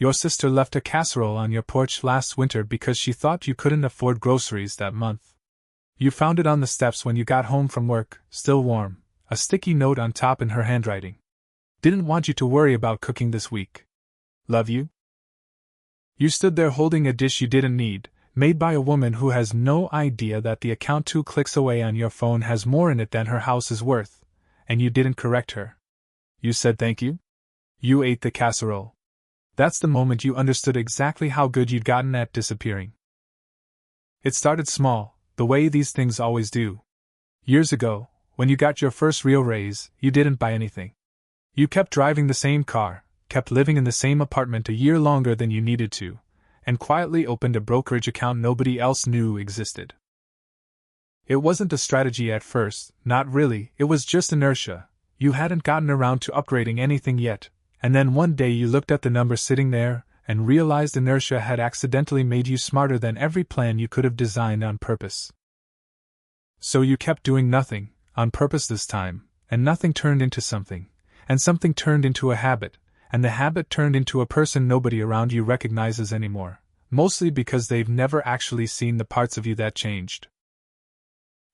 Your sister left a casserole on your porch last winter because she thought you couldn't afford groceries that month. You found it on the steps when you got home from work, still warm, a sticky note on top in her handwriting. Didn't want you to worry about cooking this week. Love you? You stood there holding a dish you didn't need, made by a woman who has no idea that the account 2 clicks away on your phone has more in it than her house is worth, and you didn't correct her. You said thank you? You ate the casserole. That's the moment you understood exactly how good you'd gotten at disappearing. It started small, the way these things always do. Years ago, when you got your first real raise, you didn't buy anything. You kept driving the same car, kept living in the same apartment a year longer than you needed to, and quietly opened a brokerage account nobody else knew existed. It wasn't a strategy at first, not really, it was just inertia. You hadn't gotten around to upgrading anything yet, and then one day you looked at the number sitting there and realized inertia had accidentally made you smarter than every plan you could have designed on purpose. So you kept doing nothing, on purpose this time, and nothing turned into something, and something turned into a habit, and the habit turned into a person nobody around you recognizes anymore, mostly because they've never actually seen the parts of you that changed.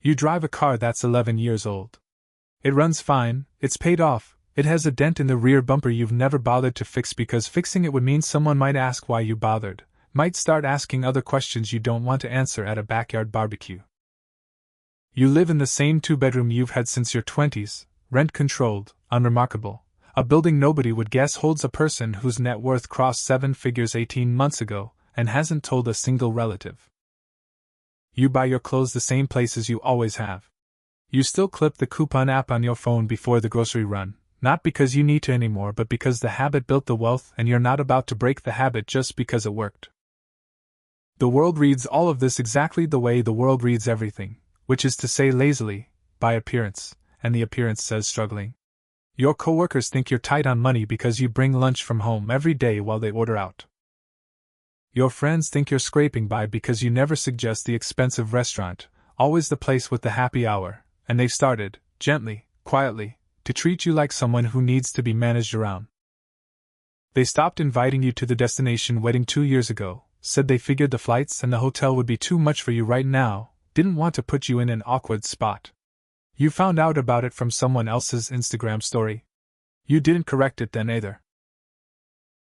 You drive a car that's 11 years old. It runs fine, it's paid off, it has a dent in the rear bumper you've never bothered to fix because fixing it would mean someone might ask why you bothered, might start asking other questions you don't want to answer at a backyard barbecue. You live in the same 2-bedroom you've had since your 20s, rent-controlled, unremarkable, a building nobody would guess holds a person whose net worth crossed 7 figures 18 months ago and hasn't told a single relative. You buy your clothes the same places you always have. You still clip the coupon app on your phone before the grocery run, not because you need to anymore but because the habit built the wealth and you're not about to break the habit just because it worked. The world reads all of this exactly the way the world reads everything, which is to say lazily, by appearance, and the appearance says struggling. Your coworkers think you're tight on money because you bring lunch from home every day while they order out. Your friends think you're scraping by because you never suggest the expensive restaurant, always the place with the happy hour, and they've started, gently, quietly, to treat you like someone who needs to be managed around. They stopped inviting you to the destination wedding 2 years ago, said they figured the flights and the hotel would be too much for you right now, didn't want to put you in an awkward spot. You found out about it from someone else's Instagram story. You didn't correct it then either.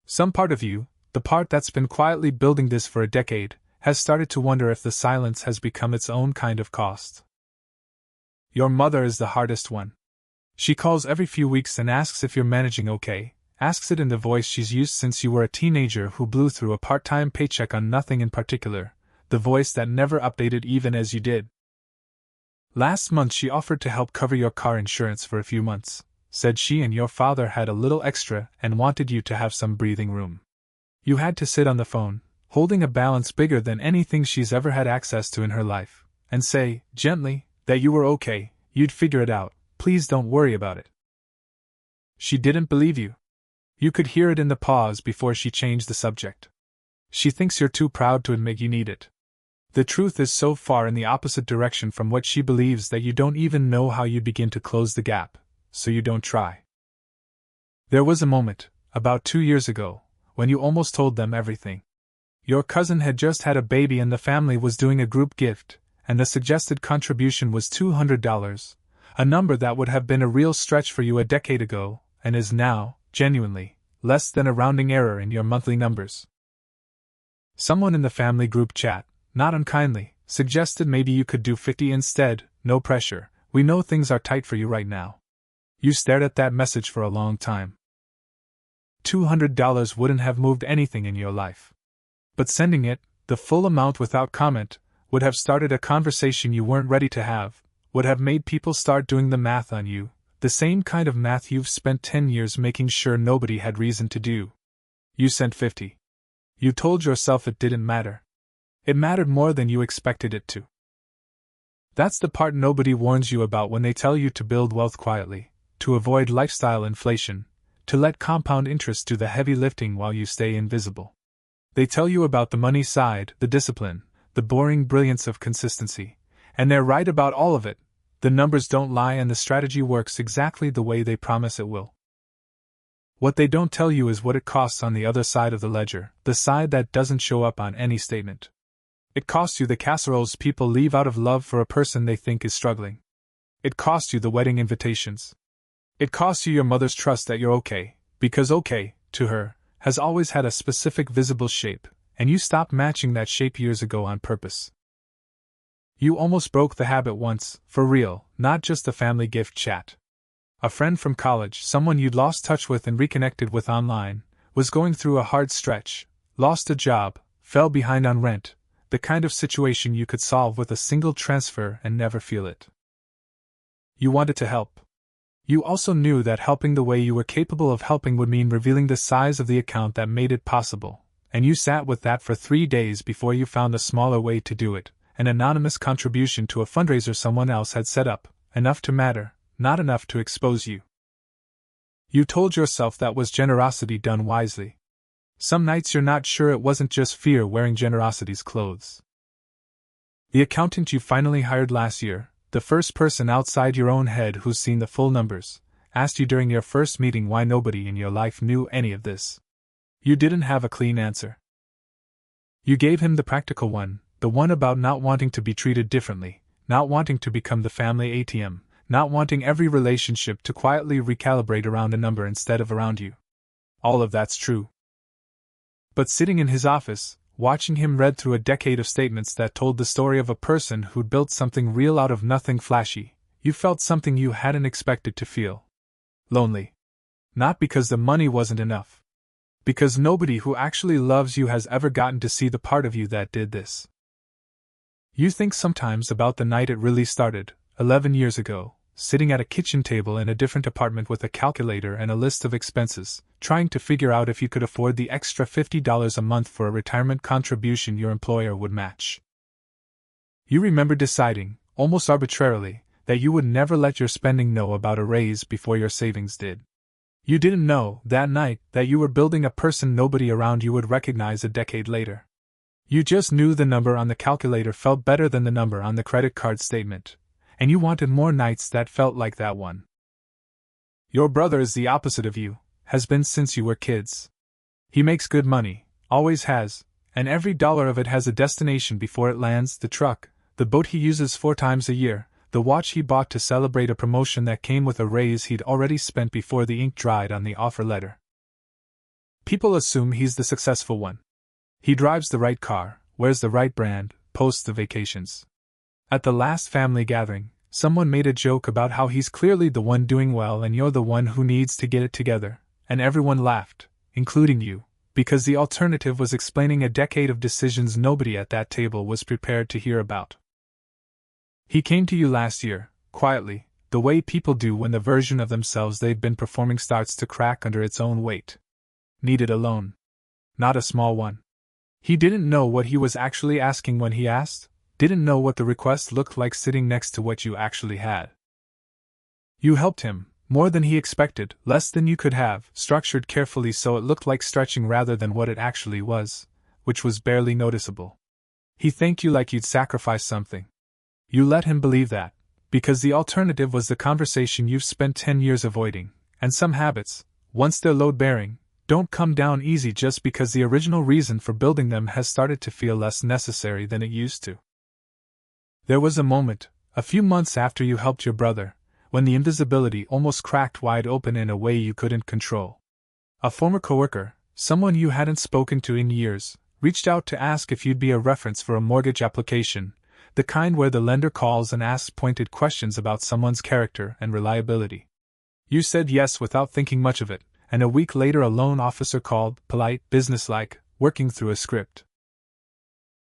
Some part of you, the part that's been quietly building this for a decade, has started to wonder if the silence has become its own kind of cost. Your mother is the hardest one. She calls every few weeks and asks if you're managing okay, asks it in the voice she's used since you were a teenager who blew through a part-time paycheck on nothing in particular, the voice that never updated even as you did. Last month she offered to help cover your car insurance for a few months, said she and your father had a little extra and wanted you to have some breathing room. You had to sit on the phone, holding a balance bigger than anything she's ever had access to in her life, and say, gently, that you were okay, you'd figure it out, please don't worry about it. She didn't believe you. You could hear it in the pause before she changed the subject. She thinks you're too proud to admit you need it. The truth is so far in the opposite direction from what she believes that you don't even know how you begin to close the gap, so you don't try. There was a moment, about 2 years ago, when you almost told them everything. Your cousin had just had a baby and the family was doing a group gift, and the suggested contribution was $200, a number that would have been a real stretch for you a decade ago, and is now, genuinely, less than a rounding error in your monthly numbers. Someone in the family group chat, not unkindly, suggested maybe you could do 50 instead, no pressure, we know things are tight for you right now. You stared at that message for a long time. $200 wouldn't have moved anything in your life. But sending it, the full amount without comment, would have started a conversation you weren't ready to have, would have made people start doing the math on you, the same kind of math you've spent 10 years making sure nobody had reason to do. You sent 50. You told yourself it didn't matter. It mattered more than you expected it to. That's the part nobody warns you about when they tell you to build wealth quietly, to avoid lifestyle inflation, to let compound interest do the heavy lifting while you stay invisible. They tell you about the money side, the discipline, the boring brilliance of consistency, and they're right about all of it. The numbers don't lie and the strategy works exactly the way they promise it will. What they don't tell you is what it costs on the other side of the ledger, the side that doesn't show up on any statement. It costs you the casseroles people leave out of love for a person they think is struggling. It costs you the wedding invitations. It costs you your mother's trust that you're okay, because okay, to her, has always had a specific visible shape, and you stopped matching that shape years ago on purpose. You almost broke the habit once, for real, not just a family gift chat. A friend from college, someone you'd lost touch with and reconnected with online, was going through a hard stretch, lost a job, fell behind on rent, the kind of situation you could solve with a single transfer and never feel it. You wanted to help. You also knew that helping the way you were capable of helping would mean revealing the size of the account that made it possible, and you sat with that for 3 days before you found a smaller way to do it, an anonymous contribution to a fundraiser someone else had set up, enough to matter, not enough to expose you. You told yourself that was generosity done wisely. Some nights you're not sure it wasn't just fear wearing generosity's clothes. The accountant you finally hired last year, the first person outside your own head who's seen the full numbers, asked you during your first meeting why nobody in your life knew any of this. You didn't have a clean answer. You gave him the practical one, the one about not wanting to be treated differently, not wanting to become the family ATM, not wanting every relationship to quietly recalibrate around a number instead of around you. All of that's true. But sitting in his office, watching him read through a decade of statements that told the story of a person who'd built something real out of nothing flashy, you felt something you hadn't expected to feel. Lonely. Not because the money wasn't enough. Because nobody who actually loves you has ever gotten to see the part of you that did this. You think sometimes about the night it really started, 11 years ago, sitting at a kitchen table in a different apartment with a calculator and a list of expenses, trying to figure out if you could afford the extra $50 a month for a retirement contribution your employer would match. You remember deciding, almost arbitrarily, that you would never let your spending know about a raise before your savings did. You didn't know, that night, that you were building a person nobody around you would recognize a decade later. You just knew the number on the calculator felt better than the number on the credit card statement, and you wanted more nights that felt like that one. Your brother is the opposite of you, has been since you were kids. He makes good money, always has, and every dollar of it has a destination before it lands: the truck, the boat he uses 4 times a year, the watch he bought to celebrate a promotion that came with a raise he'd already spent before the ink dried on the offer letter. People assume he's the successful one. He drives the right car, wears the right brand, posts the vacations. At the last family gathering, someone made a joke about how he's clearly the one doing well and you're the one who needs to get it together, and everyone laughed, including you, because the alternative was explaining a decade of decisions nobody at that table was prepared to hear about. He came to you last year, quietly, the way people do when the version of themselves they've been performing starts to crack under its own weight. Needed a loan. Not a small one. He didn't know what he was actually asking when he asked, didn't know what the request looked like sitting next to what you actually had. You helped him, more than he expected, less than you could have, structured carefully so it looked like stretching rather than what it actually was, which was barely noticeable. He thanked you like you'd sacrifice something. You let him believe that, because the alternative was the conversation you've spent 10 years avoiding, and some habits, once they're load-bearing, don't come down easy just because the original reason for building them has started to feel less necessary than it used to. There was a moment, a few months after you helped your brother, when the invisibility almost cracked wide open in a way you couldn't control. A former coworker, someone you hadn't spoken to in years, reached out to ask if you'd be a reference for a mortgage application, the kind where the lender calls and asks pointed questions about someone's character and reliability. You said yes without thinking much of it, and a week later a loan officer called, polite, businesslike, working through a script.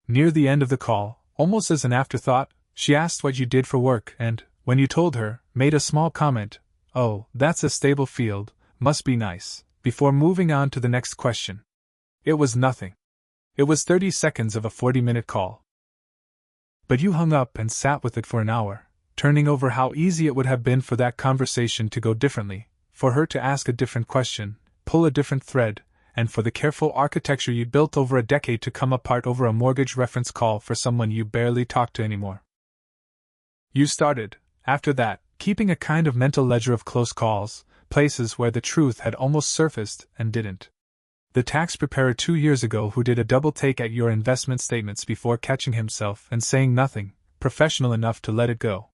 Near the end of the call, almost as an afterthought, she asked what you did for work and, when you told her, made a small comment, "Oh, that's a stable field, must be nice," before moving on to the next question. It was nothing. It was 30 seconds of a 40-minute call. But you hung up and sat with it for an hour, turning over how easy it would have been for that conversation to go differently, for her to ask a different question, pull a different thread, and for the careful architecture you built over a decade to come apart over a mortgage reference call for someone you barely talk to anymore. You started, after that, keeping a kind of mental ledger of close calls, places where the truth had almost surfaced and didn't. The tax preparer 2 years ago who did a double take at your investment statements before catching himself and saying nothing, professional enough to let it go.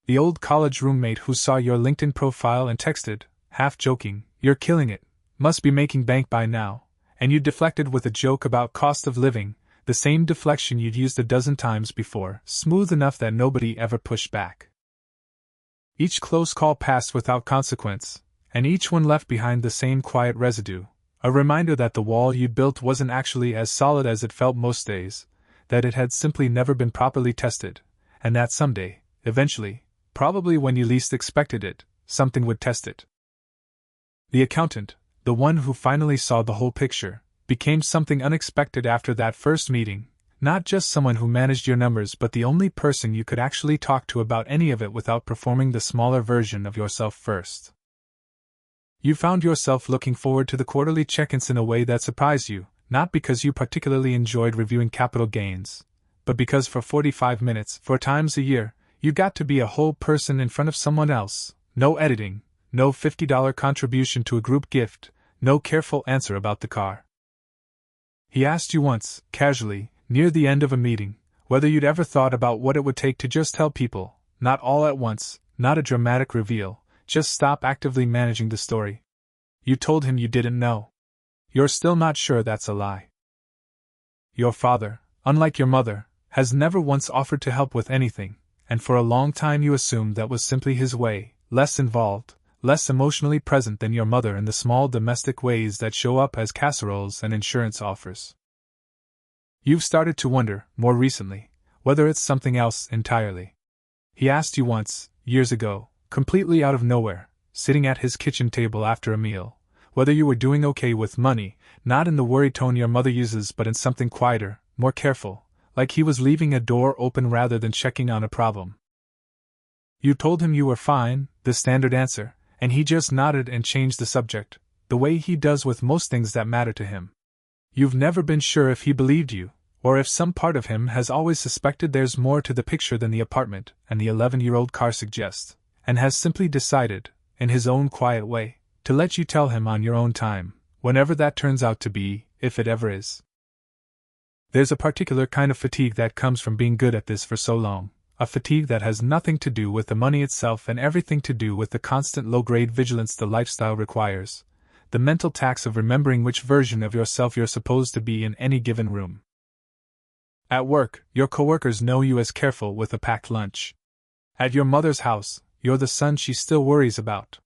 The old college roommate who saw your LinkedIn profile and texted, half joking, "You're killing it, must be making bank by now," and you deflected with a joke about cost of living, the same deflection you'd used a dozen times before, smooth enough that nobody ever pushed back. Each close call passed without consequence, and each one left behind the same quiet residue, a reminder that the wall you'd built wasn't actually as solid as it felt most days, that it had simply never been properly tested, and that someday, eventually, probably when you least expected it, something would test it. The accountant, the one who finally saw the whole picture, became something unexpected after that first meeting, not just someone who managed your numbers but the only person you could actually talk to about any of it without performing the smaller version of yourself first. You found yourself looking forward to the quarterly check-ins in a way that surprised you, not because you particularly enjoyed reviewing capital gains, but because for 45 minutes, 4 times a year, you got to be a whole person in front of someone else, no editing, no $50 contribution to a group gift, no careful answer about the car. He asked you once, casually, near the end of a meeting, whether you'd ever thought about what it would take to just tell people, not all at once, not a dramatic reveal, just stop actively managing the story. You told him you didn't know. You're still not sure that's a lie. Your father, unlike your mother, has never once offered to help with anything, and for a long time you assumed that was simply his way, less involved, less emotionally present than your mother in the small domestic ways that show up as casseroles and insurance offers. You've started to wonder, more recently, whether it's something else entirely. He asked you once, years ago, completely out of nowhere, sitting at his kitchen table after a meal, whether you were doing okay with money, not in the worried tone your mother uses but in something quieter, more careful, like he was leaving a door open rather than checking on a problem. You told him you were fine, the standard answer, and he just nodded and changed the subject, the way he does with most things that matter to him. You've never been sure if he believed you, or if some part of him has always suspected there's more to the picture than the apartment and the 11-year-old car suggest, and has simply decided, in his own quiet way, to let you tell him on your own time, whenever that turns out to be, if it ever is. There's a particular kind of fatigue that comes from being good at this for so long, a fatigue that has nothing to do with the money itself and everything to do with the constant low-grade vigilance the lifestyle requires, the mental tax of remembering which version of yourself you're supposed to be in any given room. At work, your coworkers know you as careful with a packed lunch. At your mother's house, you're the son she still worries about.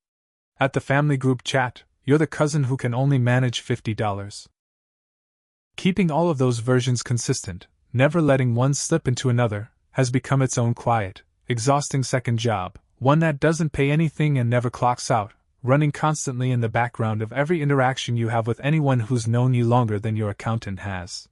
At the family group chat, you're the cousin who can only manage $50. Keeping all of those versions consistent, never letting one slip into another, has become its own quiet, exhausting second job, one that doesn't pay anything and never clocks out, running constantly in the background of every interaction you have with anyone who's known you longer than your accountant has.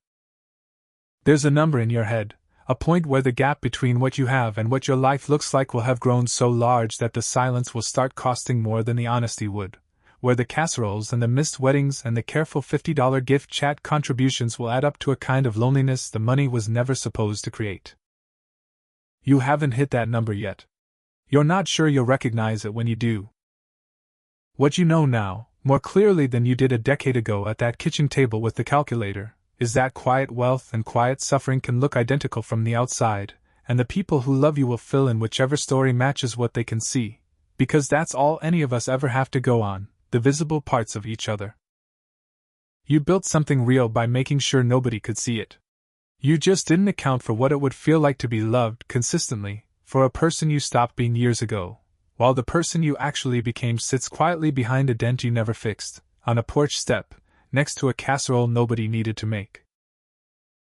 There's a number in your head, a point where the gap between what you have and what your life looks like will have grown so large that the silence will start costing more than the honesty would, where the casseroles and the missed weddings and the careful $50 gift chat contributions will add up to a kind of loneliness the money was never supposed to create. You haven't hit that number yet. You're not sure you'll recognize it when you do. What you know now, more clearly than you did a decade ago at that kitchen table with the calculator, is that quiet wealth and quiet suffering can look identical from the outside, and the people who love you will fill in whichever story matches what they can see, because that's all any of us ever have to go on, the visible parts of each other. You built something real by making sure nobody could see it. You just didn't account for what it would feel like to be loved consistently, for a person you stopped being years ago, while the person you actually became sits quietly behind a dent you never fixed, on a porch step, next to a casserole nobody needed to make.